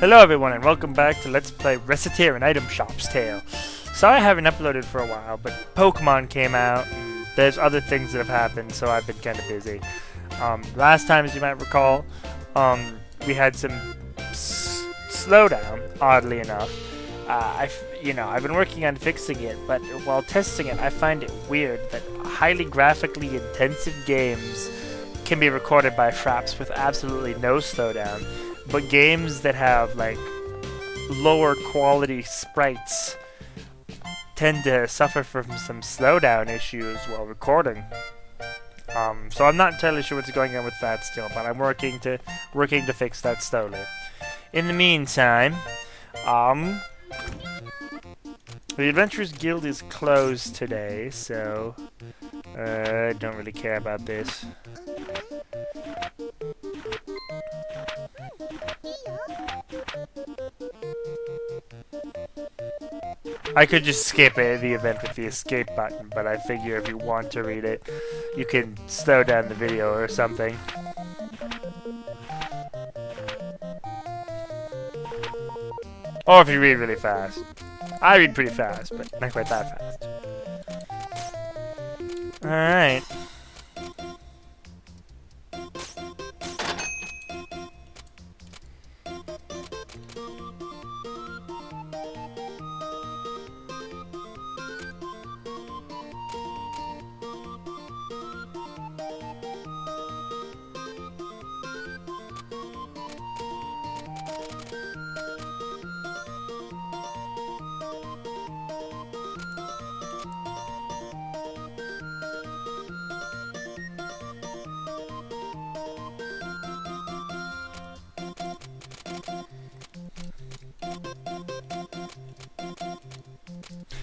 Hello everyone and welcome back to Let's Play Recettear and Item Shop's Tale. Sorry I haven't uploaded for a while, but Pokemon came out and there's other things that have happened, so I've been kind of busy. Last time, as you might recall, we had some slowdown, oddly enough. I've been working on fixing it, but while testing it, I find it weird that highly graphically intensive games can be recorded by Fraps with absolutely no slowdown. But games that have, like, lower quality sprites tend to suffer from some slowdown issues while recording. So I'm not entirely sure what's going on with that still, but I'm working to fix that slowly. In the meantime, the Adventurers Guild is closed today, so I don't really care about this. I could just skip the event with the escape button, but I figure if you want to read it, you can slow down the video or something. Or if you read really fast. I read pretty fast, but not quite that fast. Alright.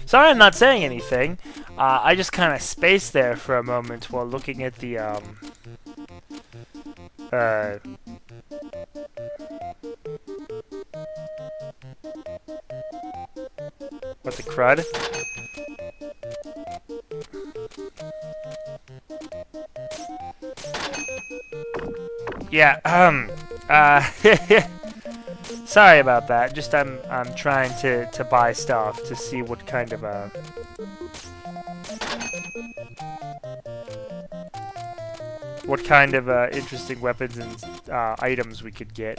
Sorry I'm not saying anything. I just kind of spaced there for a moment while looking at the, what, the crud? Yeah, sorry about that. Just I'm trying to buy stuff to see what kind of interesting weapons and items we could get.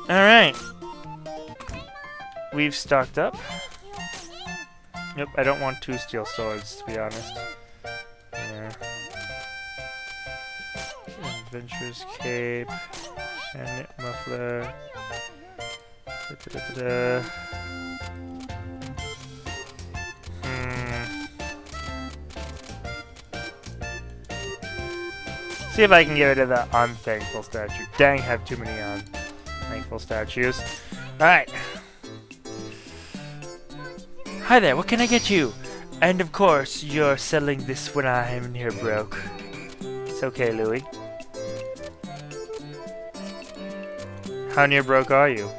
All right, we've stocked up. Yep, I don't want 2 steel swords, to be honest. Yeah. Adventurer's Cape, and Muffler. See if I can get rid of the unthankful statue. Dang, I have too many unthankful statues. Alright. Hi there, what can I get you? And of course, you're selling this when I'm near broke. It's okay, Louie. How near broke are you?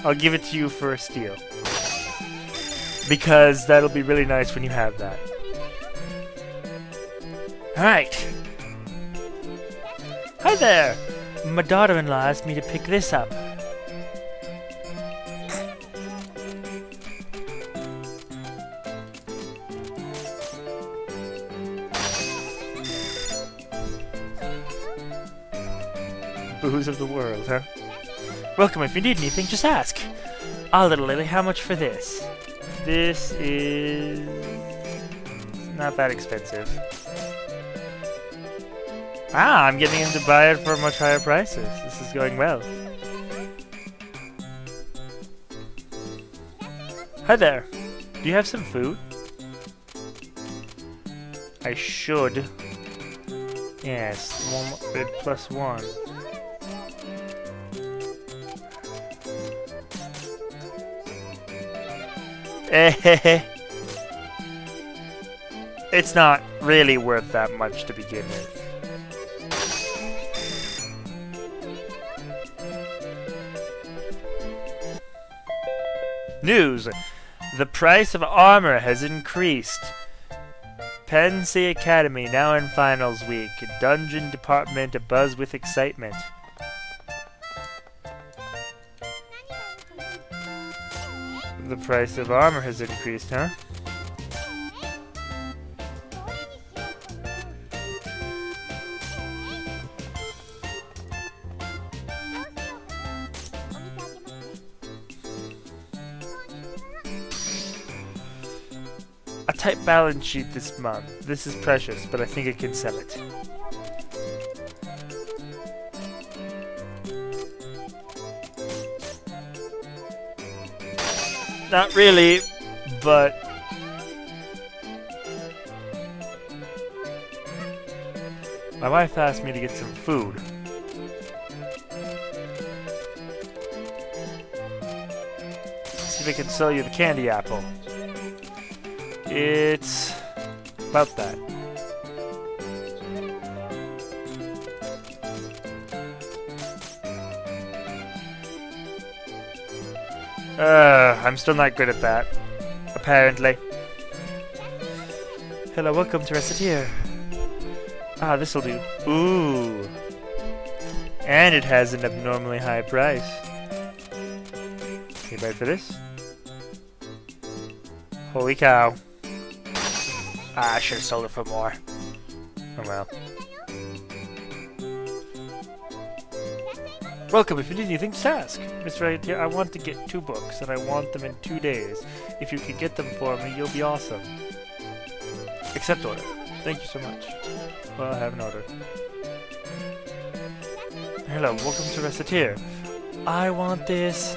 I'll give it to you for a steal. Because that'll be really nice when you have that. Alright. Hi there! My daughter-in-law asked me to pick this up. Booze of the world, huh? Welcome, if you need anything, just ask. Ah, little lily, how much for this? This is not that expensive. Ah, I'm getting him to buy it for much higher prices. This is going well. Hi there. Do you have some food? I should. Yes, +1. It's not really worth that much to begin with. News! The price of armor has increased. Pensy Academy, now in finals week. Dungeon department abuzz with excitement. The price of armor has increased, huh? A tight balance sheet this month. This is precious, but I think I can sell it. Not really, but my wife asked me to get some food. See if I can sell you the candy apple. It's about that. I'm still not good at that, apparently. Hello, welcome to Recettear. Ah, this'll do. Ooh. And it has an abnormally high price. Can you buy for this? Holy cow. Ah, I should have sold it for more. Oh well. Welcome, if you need anything, just ask. Mr. Recettear, I want to get 2 books, and I want them in 2 days. If you could get them for me, you'll be awesome. Accept order. Thank you so much. Well, I have an order. Hello, welcome to Recettear. I want this.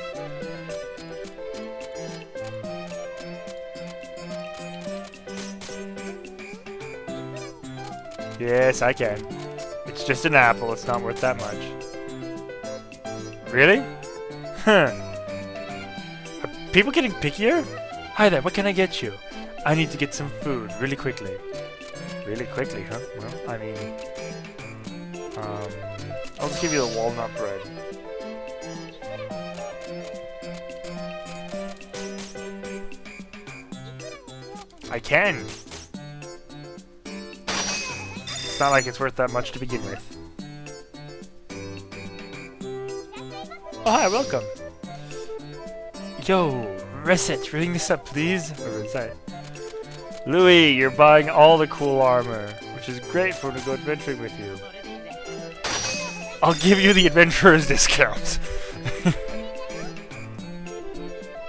Yes, I can. It's just an apple, it's not worth that much. Really? Huh. Are people getting pickier? Hi there, what can I get you? I need to get some food, really quickly. Really quickly, huh? Well, I mean... I'll just give you the walnut bread. I can! It's not like it's worth that much to begin with. Oh, hi, welcome. Yo, Reset, ring this up, please. Or is that? Louis, you're buying all the cool armor, which is great for to go adventuring with you. I'll give you the adventurer's discount.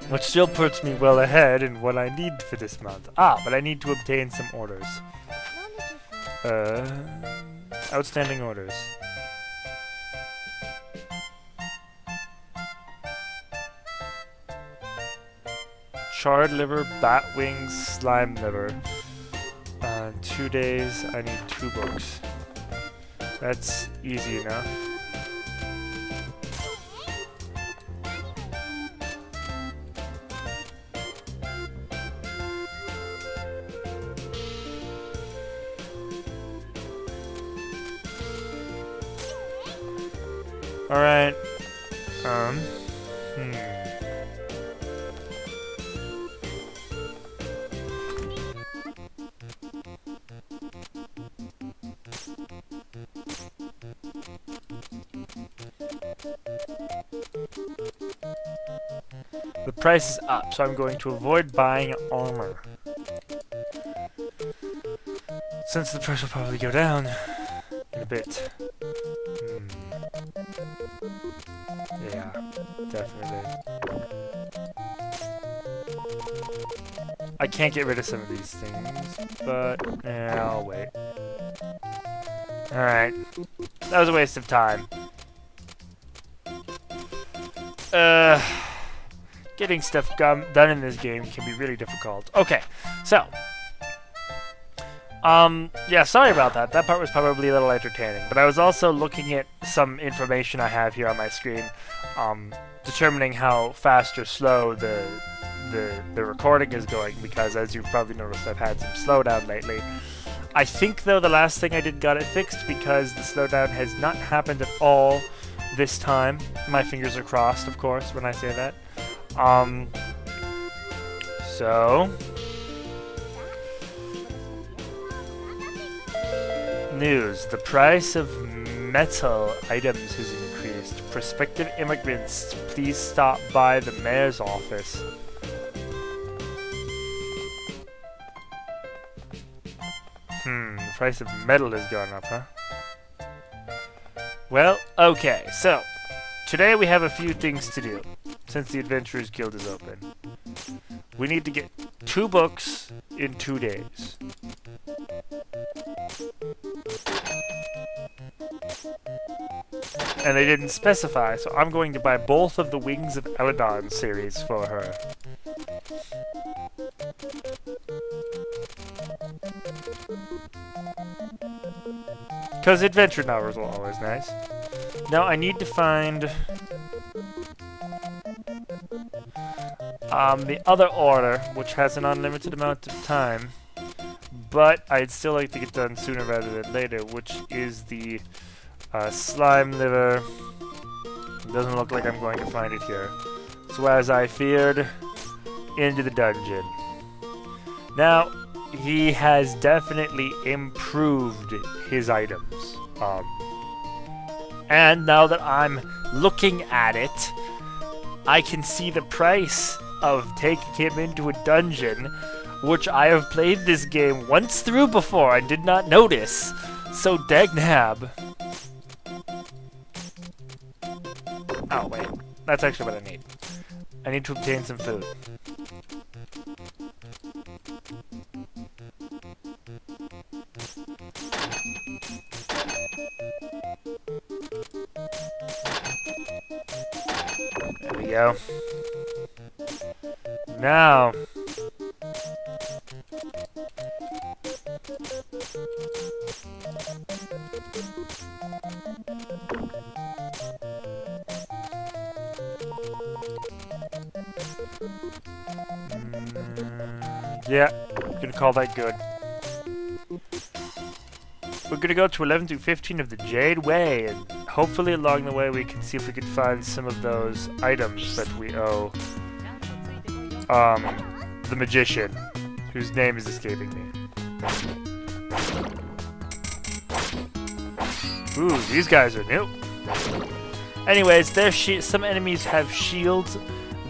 Which still puts me well ahead in what I need for this month. Ah, but I need to obtain some orders. Outstanding orders. Charred liver, bat wings, slime liver. 2 days, I need 2 books. That's easy enough. Alright. The price is up, so I'm going to avoid buying armor. Since the price will probably go down in a bit. Yeah, definitely. I can't get rid of some of these things, but yeah, I'll wait. Alright. That was a waste of time. Getting stuff done in this game can be really difficult. Okay, so. Yeah, sorry about that. That part was probably a little entertaining. But I was also looking at some information I have here on my screen, determining how fast or slow the recording is going, because as you've probably noticed, I've had some slowdown lately. I think, though, the last thing I did got it fixed, because the slowdown has not happened at all this time. My fingers are crossed, of course, when I say that. news. The price of metal items has increased. Prospective immigrants, please stop by the mayor's office. The price of metal has gone up, huh? Well, okay, so today we have a few things to do since the Adventurers Guild is open. We need to get 2 books in 2 days. And they didn't specify, so I'm going to buy both of the Wings of Eladon series for her. Because adventure novels are always nice. Now I need to find the other order, which has an unlimited amount of time, but I'd still like to get done sooner rather than later, which is the slime liver. It doesn't look like I'm going to find it here. So as I feared, into the dungeon. Now, he has definitely improved his items. And now that I'm looking at it, I can see the price of taking him into a dungeon, which I have played this game once through before and did not notice. So dagnab. Oh wait, that's actually what I need. I need to obtain some food. There we go. Now, yeah, I'm gonna call that good. We're gonna go to 11 through 15 of the Jade Way, and hopefully along the way we can see if we can find some of those items that we owe the magician, whose name is escaping me. Ooh, these guys are new. Anyways, some enemies have shields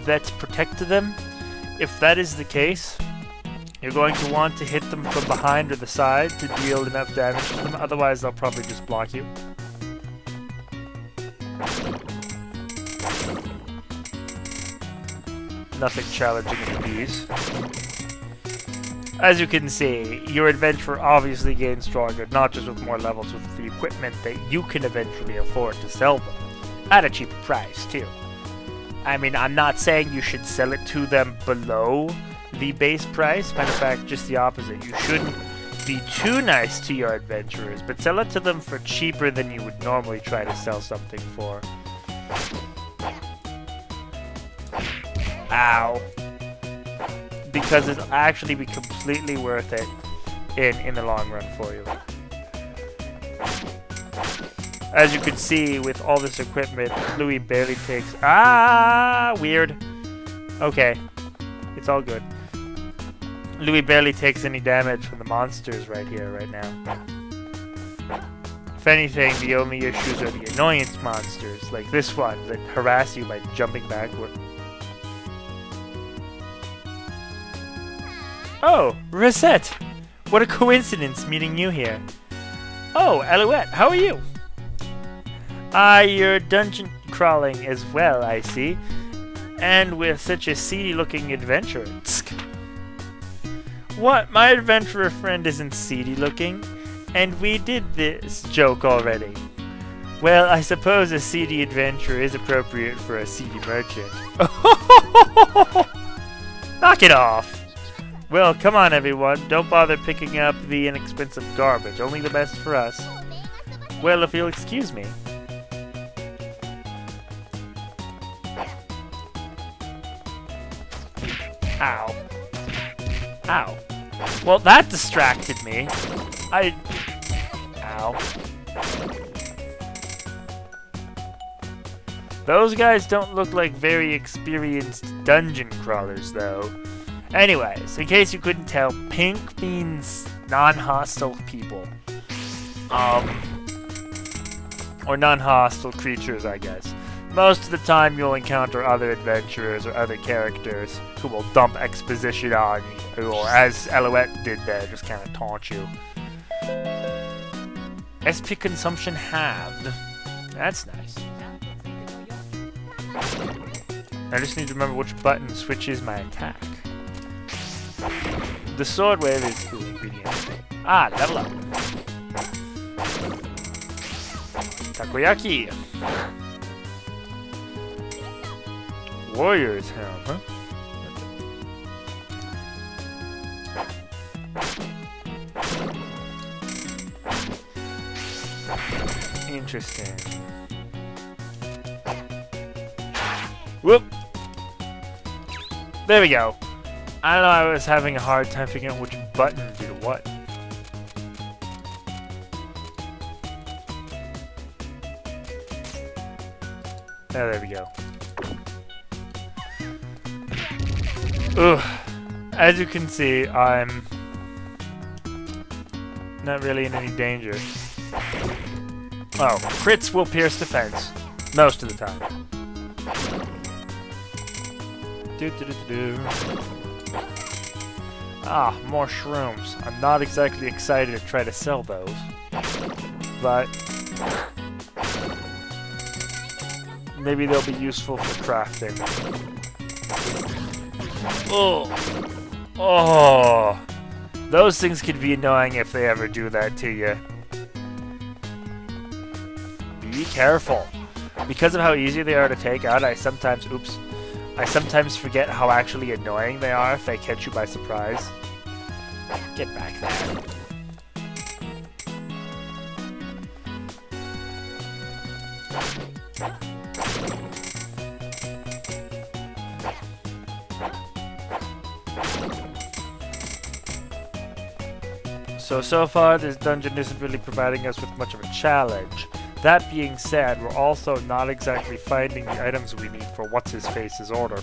that protect them. If that is the case, you're going to want to hit them from behind or the side to deal enough damage to them, otherwise they'll probably just block you. Nothing challenging in these. As you can see, your adventurer obviously gains stronger, not just with more levels, with the equipment that you can eventually afford to sell them. At a cheaper price, too. I mean, I'm not saying you should sell it to them below the base price. Matter of fact, just the opposite. You shouldn't be too nice to your adventurers, but sell it to them for cheaper than you would normally try to sell something for. Ow. Because it'll actually be completely worth it in the long run for you. As you can see, with all this equipment, Louis barely takes... Ah! Weird. Okay. It's all good. Louis barely takes any damage from the monsters right here, right now. If anything, the only issues are the annoyance monsters, like this one, that harass you by jumping backward. Oh, Recette! What a coincidence meeting you here. Oh, Alouette, how are you? You're dungeon crawling as well, I see. And with such a seedy-looking adventurer. Tsk. What? My adventurer friend isn't seedy-looking, and we did this joke already. Well, I suppose a seedy adventurer is appropriate for a seedy merchant. Knock it off! Well, come on everyone, don't bother picking up the inexpensive garbage, only the best for us. Well, if you'll excuse me. Ow. Ow. Well, that distracted me. Ow. Those guys don't look like very experienced dungeon crawlers, though. Anyways, in case you couldn't tell, pink means non-hostile people. or non-hostile creatures, I guess. Most of the time you'll encounter other adventurers or other characters who will dump exposition on you, or as Alouette did there, just kind of taunt you. SP consumption halved. That's nice. I just need to remember which button switches my attack. The sword wave is cool ingredient. Ah, level up. Takoyaki. Warrior's helm, huh? Interesting. Whoop! There we go. I don't know, I was having a hard time figuring out which button did what. Oh, there we go. Ugh. As you can see, I'm not really in any danger. Oh, crits will pierce the fence. Most of the time. Ah, more shrooms. I'm not exactly excited to try to sell those. But maybe they'll be useful for crafting. Oh! Oh! Those things could be annoying if they ever do that to you. Be careful. Because of how easy they are to take out, I sometimes forget how actually annoying they are if they catch you by surprise. Get back there. So far this dungeon isn't really providing us with much of a challenge. That being said, we're also not exactly finding the items we need for What's-His-Face's order.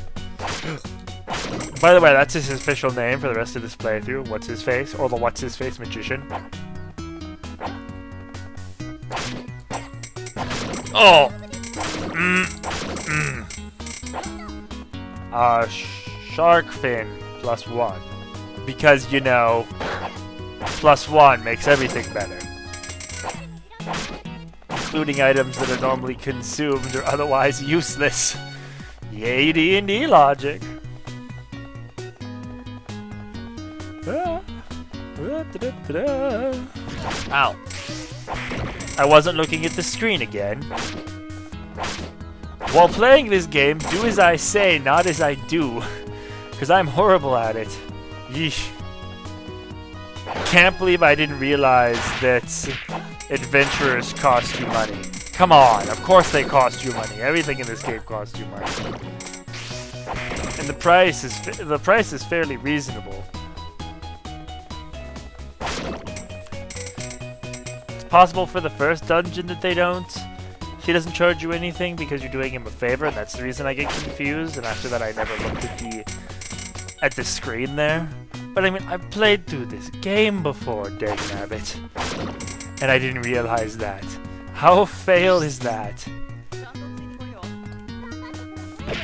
By the way, that's his official name for the rest of this playthrough, What's-His-Face, or the What's-His-Face Magician. Oh! Shark fin +1. Because, you know, +1 makes everything better. Including items that are normally consumed or otherwise useless. Yay, D&D logic. Ow. I wasn't looking at the screen again. While playing this game, do as I say, not as I do. Because I'm horrible at it. Yeesh. I can't believe I didn't realize that adventurers cost you money. Come on, of course they cost you money. Everything in this game costs you money. And the price is fairly reasonable. It's possible for the first dungeon that they don't. He doesn't charge you anything because you're doing him a favor, and that's the reason I get confused. And after that, I never looked at the screen there. But I mean, I've played through this game before, dangnabbit. And I didn't realize that. How fail is that?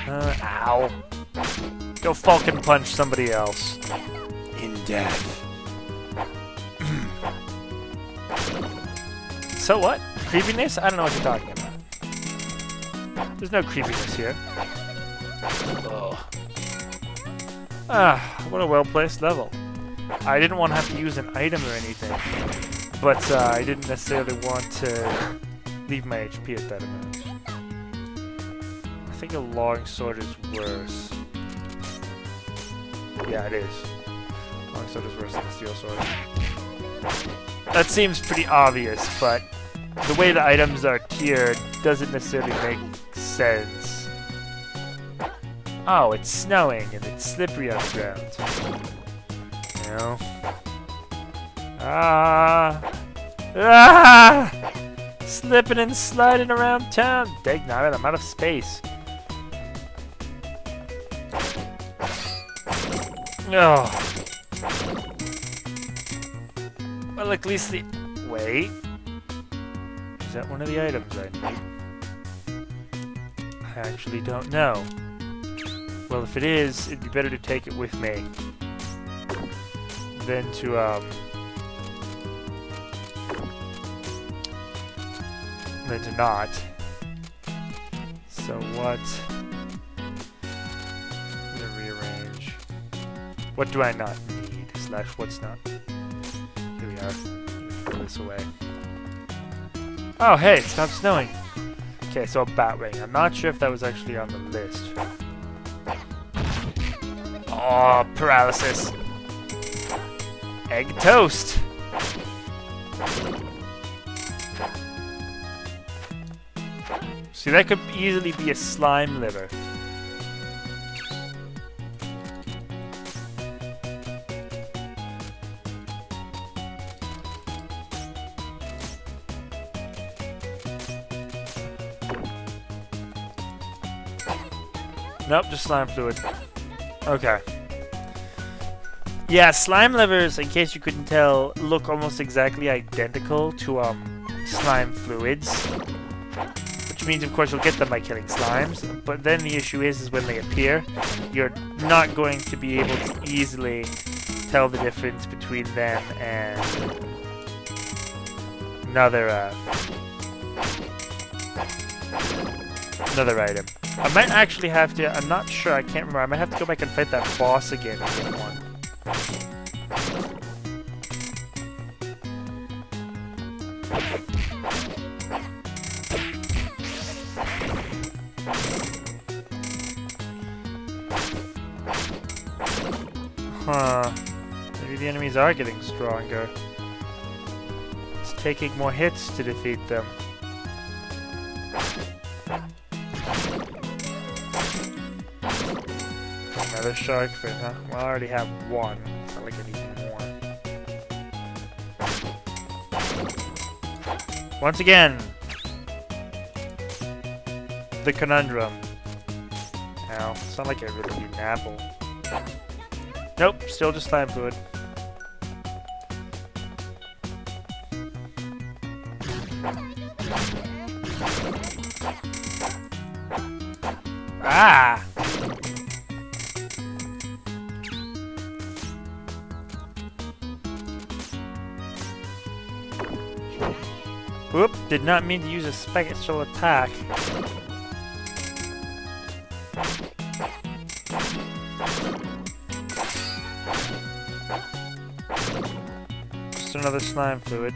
Ow. Go fucking punch somebody else. In death. So what? Creepiness? I don't know what you're talking about. There's no creepiness here. Ugh. Ah, what a well-placed level. I didn't want to have to use an item or anything, but I didn't necessarily want to leave my HP at that amount. I think a long sword is worse. Yeah, it is. Long sword is worse than a steel sword. That seems pretty obvious, but the way the items are tiered doesn't necessarily make sense. Oh, it's snowing and it's slippery on the ground. You know? Slipping and sliding around town. Dangnabbit, I'm out of space. Oh. Well, at least the... Wait. that one of the items I need? I actually don't know. Well, if it is, it'd be better to take it with me than to not. So what? I'm gonna rearrange. What do I not need? Slash what's not? Here we are. Throw this away. Oh, hey, it stopped snowing. Okay, so a Batwing. I'm not sure if that was actually on the list. Oh, paralysis. Egg toast. See, that could easily be a slime liver. Nope, just slime fluid. Okay. Yeah, slime livers, in case you couldn't tell, look almost exactly identical to slime fluids. Which means, of course, you'll get them by killing slimes. But then the issue is when they appear, you're not going to be able to easily tell the difference between them and another item. I might actually have to, I'm not sure, I can't remember, I might have to go back and fight that boss again in this one. Huh. Maybe the enemies are getting stronger. It's taking more hits to defeat them. Another shark fin, huh? Well, I already have one. It's not like I need more. Once again, the conundrum. Now, it's not like I really need an apple. Nope, still just slime fluid. Ah! Whoop, did not mean to use a special attack. Just another slime fluid.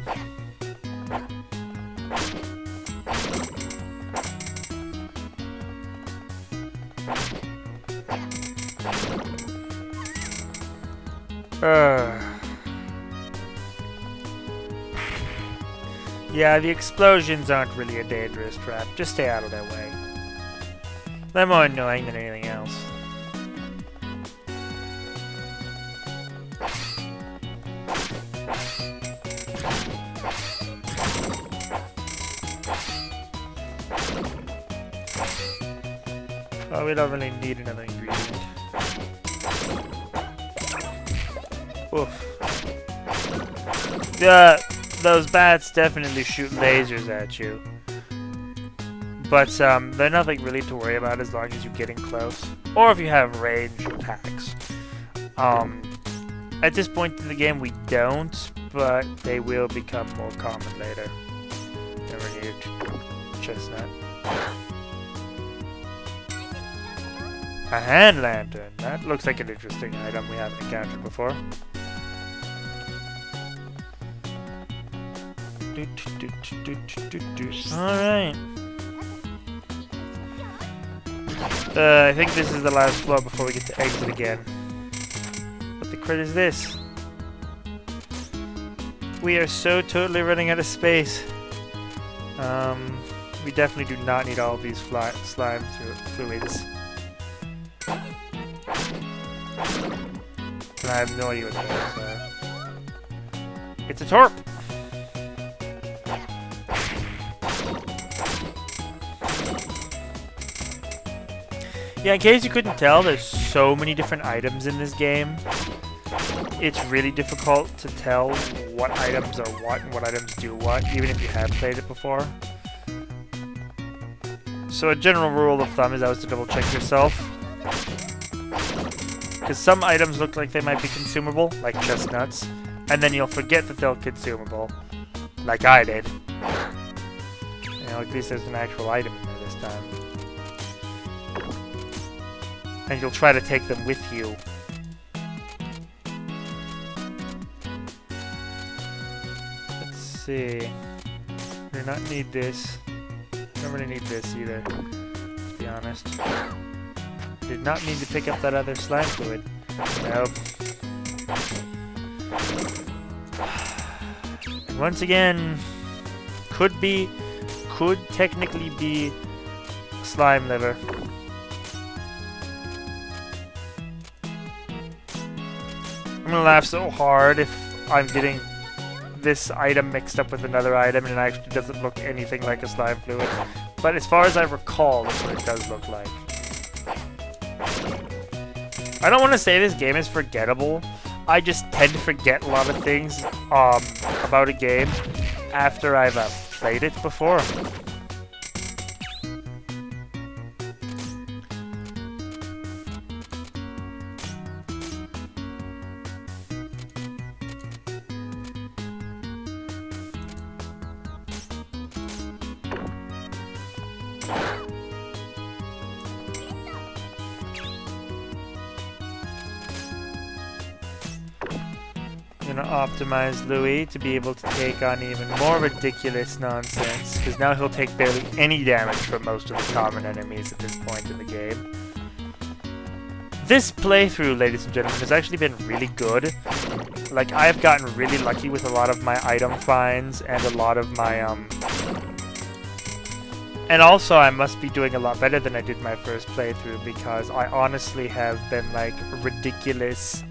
Yeah, the explosions aren't really a dangerous trap. Just stay out of their way. They're more annoying than anything else. Oh, we don't really need another ingredient. Oof. Those bats definitely shoot lasers at you. But they're nothing really to worry about as long as you're getting close. Or if you have ranged attacks. At this point in the game we don't, but they will become more common later. Never needed chestnut. A hand lantern. That looks like an interesting item we haven't encountered before. Alright. I think this is the last floor before we get to exit again. What the crit is this? We are so totally running out of space. We definitely do not need all of these slime fluids. And I have no idea what that is. It's a torp! Yeah, in case you couldn't tell, there's so many different items in this game. It's really difficult to tell what items are what and what items do what, even if you have played it before. So a general rule of thumb is always to double check yourself. Because some items look like they might be consumable, like chestnuts, and then you'll forget that they're consumable, like I did. You know, at least there's an actual item in there this time. And you'll try to take them with you. Let's see. Do not need this. Don't really need this either, to be honest. Did not mean to pick up that other slime fluid. Nope. And once again, could technically be slime liver. I'm gonna laugh so hard if I'm getting this item mixed up with another item and it actually doesn't look anything like a slime fluid. But as far as I recall, that's what it does look like. I don't want to say this game is forgettable. I just tend to forget a lot of things about a game after I've played it before. I'm gonna optimize Louis to be able to take on even more ridiculous nonsense, because now he'll take barely any damage from most of the common enemies at this point in the game. This playthrough, ladies and gentlemen, has actually been really good. Like, I've gotten really lucky with a lot of my item finds and a lot of my, And also, I must be doing a lot better than I did my first playthrough, because I honestly have been, like, ridiculous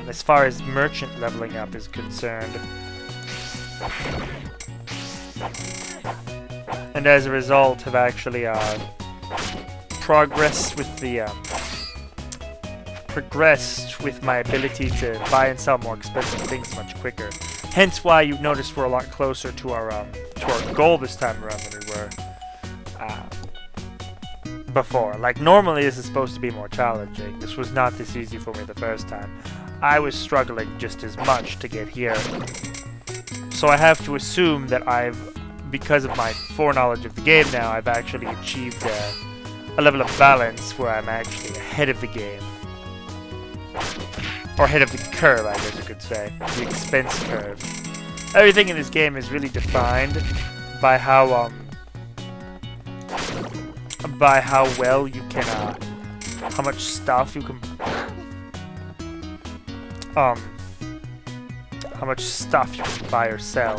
as far as merchant leveling up is concerned. And as a result, have actually progressed with my ability to buy and sell more expensive things much quicker. Hence why you've noticed we're a lot closer to our goal this time around than we were before. Like, normally this is supposed to be more challenging. This was not this easy for me the first time. I was struggling just as much to get here. So I have to assume that because of my foreknowledge of the game now, I've actually achieved a level of balance where I'm actually ahead of the game. Or ahead of the curve, I guess you could say. The expense curve. Everything in this game is really defined by how well you can, how much stuff you can buy or sell.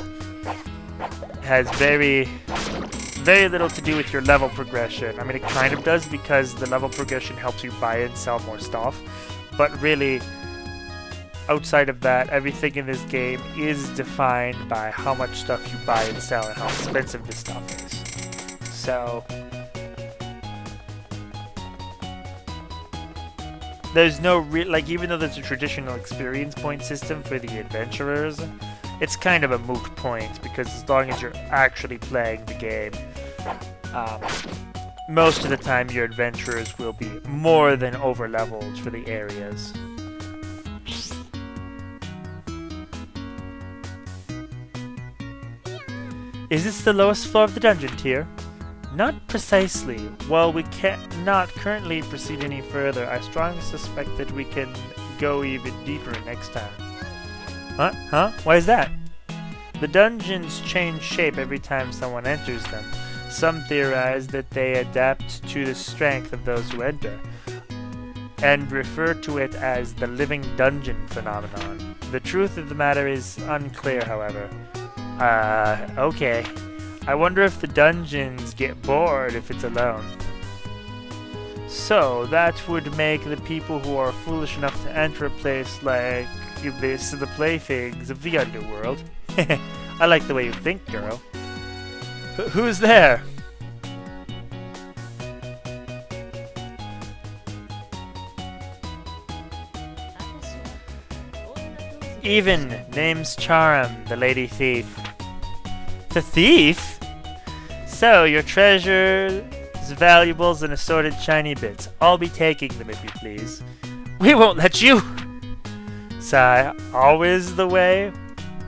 It has very little to do with your level progression. I mean, it kind of does, because the level progression helps you buy and sell more stuff. But really, outside of that, everything in this game is defined by how much stuff you buy and sell and how expensive this stuff is. So there's no like, even though there's a traditional experience point system for the adventurers, it's kind of a moot point, because as long as you're actually playing the game, most of the time your adventurers will be more than over-leveled for the areas. Is this the lowest floor of the dungeon tier? Not precisely. While we cannot currently proceed any further, I strongly suspect that we can go even deeper next time. Huh? Why is that? The dungeons change shape every time someone enters them. Some theorize that they adapt to the strength of those who enter, and refer to it as the living dungeon phenomenon. The truth of the matter is unclear, however. Okay. I wonder if the dungeons get bored if it's alone. So, that would make the people who are foolish enough to enter a place like this the playthings of the underworld. I like the way you think, girl. Who's there? Even, name's Charum, the lady thief. The thief? So, your treasure items, valuables, and assorted shiny bits. I'll be taking them if you please. We won't let you! Sigh, always the way?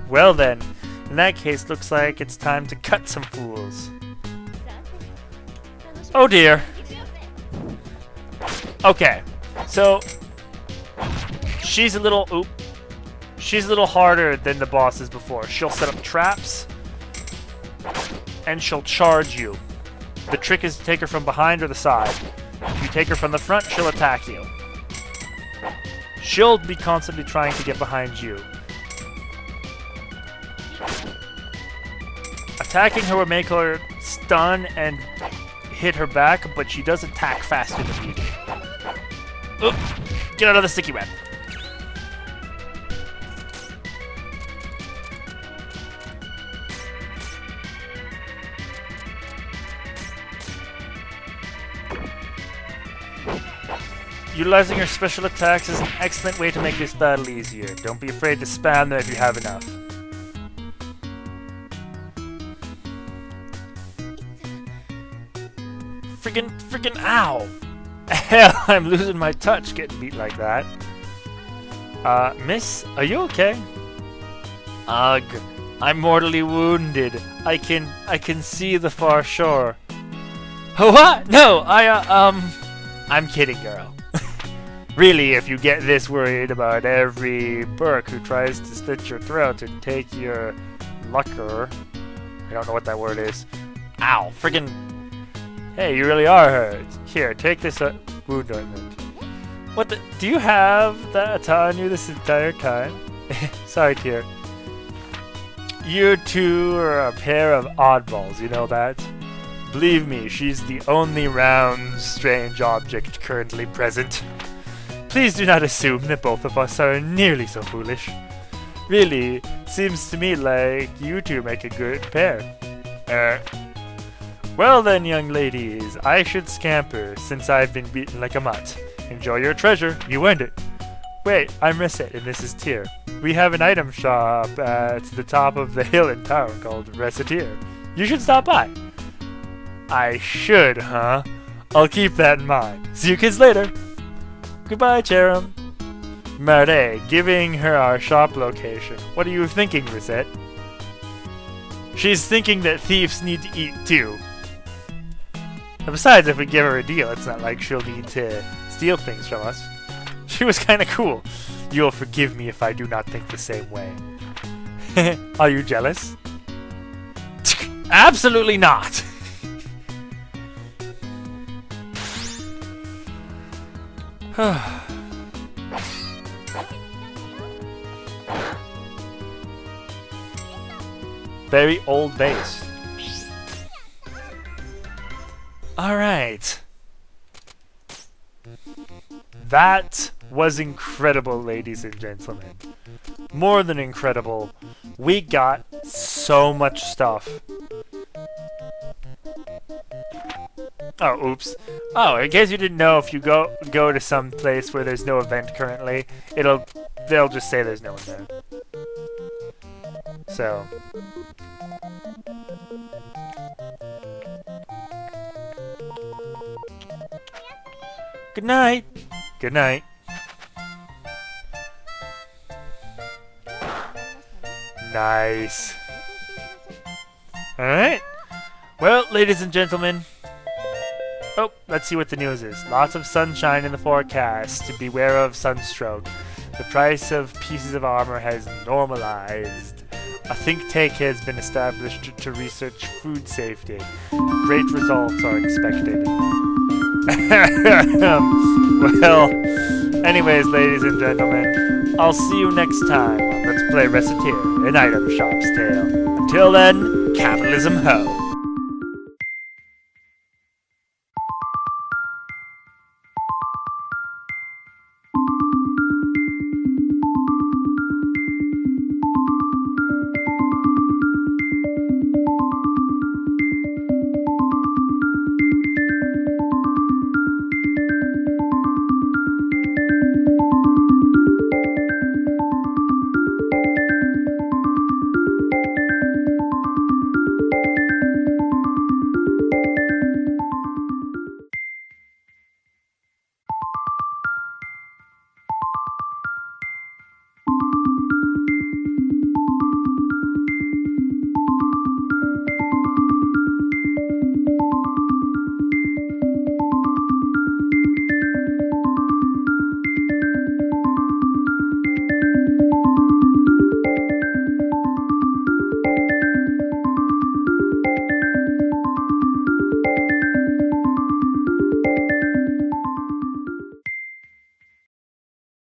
Well then, in that case, looks like it's time to cut some fools. Oh dear. Okay, so she's a little harder than the bosses before. She'll set up traps and she'll charge you. The trick is to take her from behind or the side. If you take her from the front, she'll attack you. She'll be constantly trying to get behind you. Attacking her will make her stun and hit her back, but she does attack faster than you do. Oop! Get out of the sticky web. Utilizing her special attacks is an excellent way to make this battle easier. Don't be afraid to spam them if you have enough. Friggin' ow! Hell, I'm losing my touch getting beat like that. Miss, are you okay? Ugh, I'm mortally wounded. I can see the far shore. What? No, I'm kidding, girl. Really, if you get this worried about every Burk who tries to slit your throat and take your lucker, I don't know what that word is. Ow, friggin'. Hey, you really are hurt. Here, take this wound ointment. What the? Do you have that on you this entire time? Sorry, Tyr. You two are a pair of oddballs, you know that? Believe me, she's the only round, strange object currently present. Please do not assume that both of us are nearly so foolish. Really, seems to me like you two make a good pair. Well then, young ladies, I should scamper, since I've been beaten like a mutt. Enjoy your treasure, you earned it. Wait, I'm Recettear, and this is Tyr. We have an item shop at the top of the hill in town called Recettear. You should stop by. I should, huh? I'll keep that in mind. See you kids later. Goodbye, Cherim. Mare, giving her our shop location. What are you thinking, Recette? She's thinking that thieves need to eat too. And besides, if we give her a deal, it's not like she'll need to steal things from us. She was kinda cool. You'll forgive me if I do not think the same way. Are you jealous? Absolutely not! Very old base. Alright. That was incredible, ladies and gentlemen. More than incredible. We got so much stuff. Oh, oops. Oh, in case you didn't know, if you go to some place where there's no event currently, they'll just say there's no one there. So. Good night. Good night. Nice. Alright. Well, ladies and gentlemen. Oh, let's see what the news is. Lots of sunshine in the forecast. To beware of sunstroke. The price of pieces of armor has normalized. A think tank has been established to research food safety. Great results are expected. Well, anyways, ladies and gentlemen, I'll see you next time on Let's Play Recettear, an item shop's tale. Until then, capitalism ho!